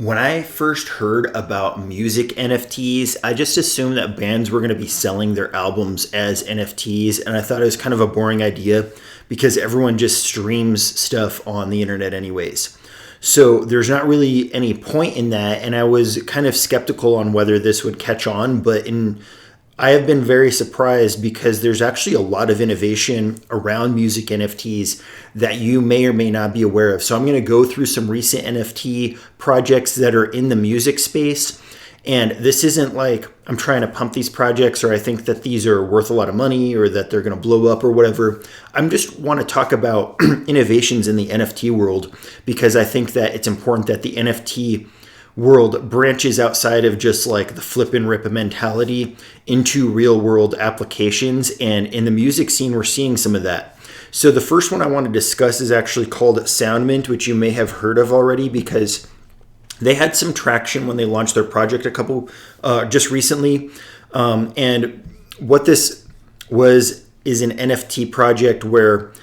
When I first heard about music NFTs, I just assumed that bands were going to be selling their albums as NFTs, and I thought it was kind of a boring idea because everyone just streams stuff on the internet anyways. So there's not really any point in that, and I was kind of skeptical on whether this would catch on, I have been very surprised because there's actually a lot of innovation around music NFTs that you may or may not be aware of. So I'm going to go through some recent NFT projects that are in the music space. And this isn't like I'm trying to pump these projects or I think that these are worth a lot of money or that they're going to blow up or whatever. I'm just want to talk about innovations in the NFT world because I think that it's important that the NFT world branches outside of just like the flip and rip mentality into real world applications. And in the music scene, we're seeing some of that. So the first one I want to discuss is actually called Soundmint, which you may have heard of already because they had some traction when they launched their project just recently. And what this is an NFT project where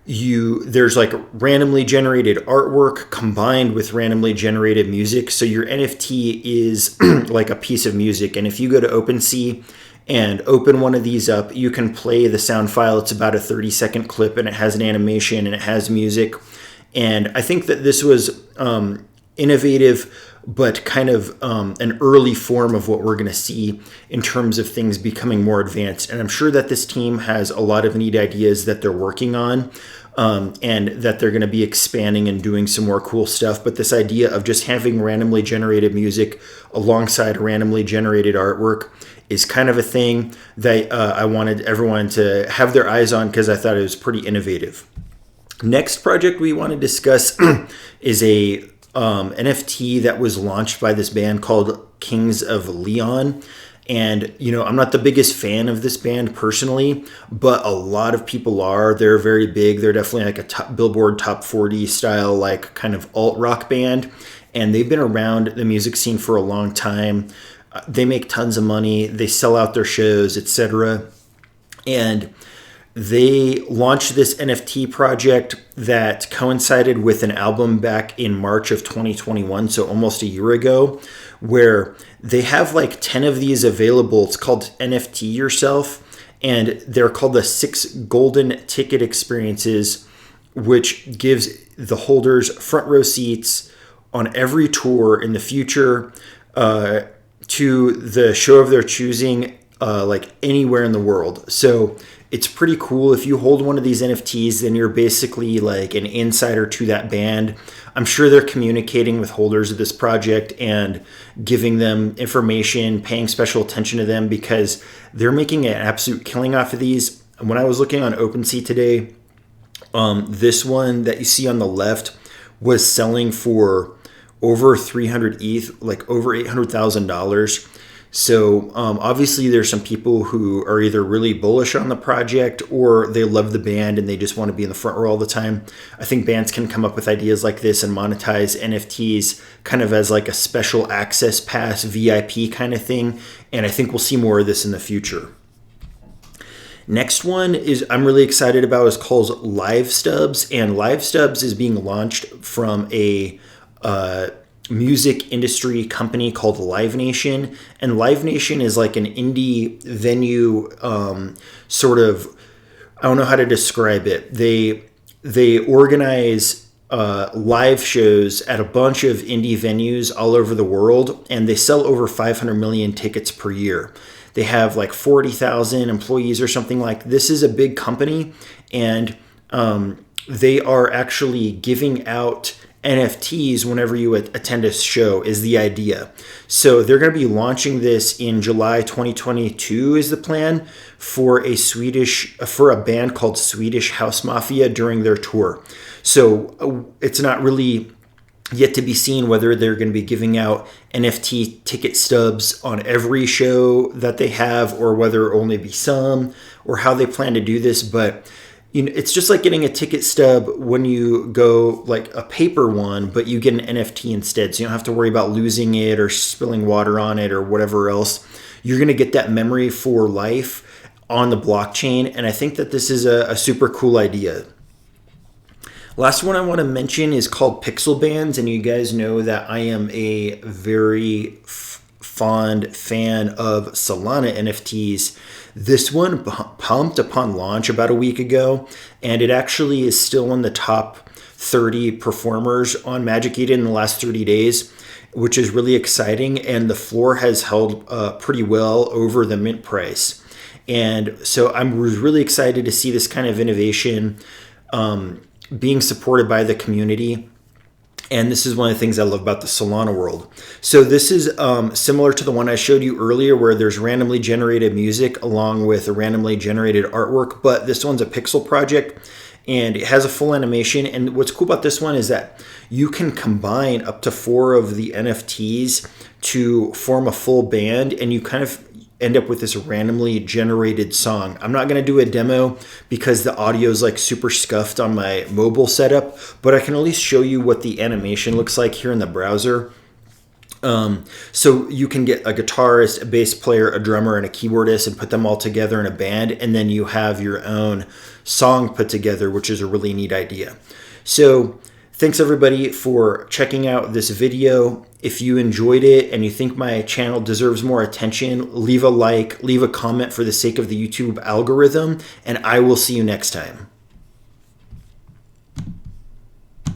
there's like randomly generated artwork combined with randomly generated music. So your NFT is like a piece of music. And if you go to OpenSea and open one of these up, you can play the sound file. It's about a 30-second clip and it has an animation and it has music. And I think that this was innovative, but kind of an early form of what we're going to see in terms of things becoming more advanced. And I'm sure that this team has a lot of neat ideas that they're working on and that they're going to be expanding and doing some more cool stuff. But this idea of just having randomly generated music alongside randomly generated artwork is kind of a thing that I wanted everyone to have their eyes on because I thought it was pretty innovative. Next project we want to discuss is a NFT that was launched by this band called Kings of Leon. And, I'm not the biggest fan of this band personally, but a lot of people are. They're very big. They're definitely like a Billboard top 40 style, like kind of alt rock band. And they've been around the music scene for a long time. They make tons of money. They sell out their shows, etc. And they launched this NFT project that coincided with an album back in March of 2021, so almost a year ago, where they have like 10 of these available. It's called NFT Yourself, and they're called the 6 golden ticket experiences, which gives the holders front row seats on every tour in the future to the show of their choosing, like anywhere in the world. So it's pretty cool. If you hold one of these NFTs, then you're basically like an insider to that band. I'm sure they're communicating with holders of this project and giving them information, paying special attention to them because they're making an absolute killing off of these. When I was looking on OpenSea today, this one that you see on the left was selling for over 300 ETH, like over $800,000. So obviously there's some people who are either really bullish on the project or they love the band and they just want to be in the front row all the time. I think bands can come up with ideas like this and monetize NFTs kind of as like a special access pass VIP kind of thing. And I think we'll see more of this in the future. Next one is I'm really excited about is called Live Stubs. And Live Stubs is being launched from a music industry company called Live Nation, and Live Nation is like an indie venue, sort of, I don't know how to describe it. They organize live shows at a bunch of indie venues all over the world, and they sell over 500 million tickets per year. They have like 40,000 employees or something like. This is a big company, and they are actually giving out NFTs whenever you attend a show is the idea. So they're going to be launching this in July 2022 is the plan for a band called Swedish House Mafia during their tour. So it's not really yet to be seen whether they're going to be giving out NFT ticket stubs on every show that they have or whether it only be some or how they plan to do this. But it's just like getting a ticket stub when you go like a paper one, but you get an NFT instead. So you don't have to worry about losing it or spilling water on it or whatever else. You're going to get that memory for life on the blockchain. And I think that this is a super cool idea. Last one I want to mention is called Pixel Bands, and you guys know that I am a very fond fan of Solana NFTs. This one pumped upon launch about a week ago, and it actually is still in the top 30 performers on Magic Eden in the last 30 days, which is really exciting, and the floor has held pretty well over the mint price. And so I'm really excited to see this kind of innovation being supported by the community. And this is one of the things I love about the Solana world. So this is similar to the one I showed you earlier, where there's randomly generated music along with a randomly generated artwork, but this one's a pixel project and it has a full animation. And what's cool about this one is that you can combine up to 4 of the NFTs to form a full band, and you kind of end up with this randomly generated song. I'm not going to do a demo because the audio is like super scuffed on my mobile setup, but I can at least show you what the animation looks like here in the browser. So you can get a guitarist, a bass player, a drummer, and a keyboardist and put them all together in a band, and then you have your own song put together, which is a really neat idea. So thanks everybody for checking out this video. If you enjoyed it and you think my channel deserves more attention, leave a like, leave a comment for the sake of the YouTube algorithm, and I will see you next time.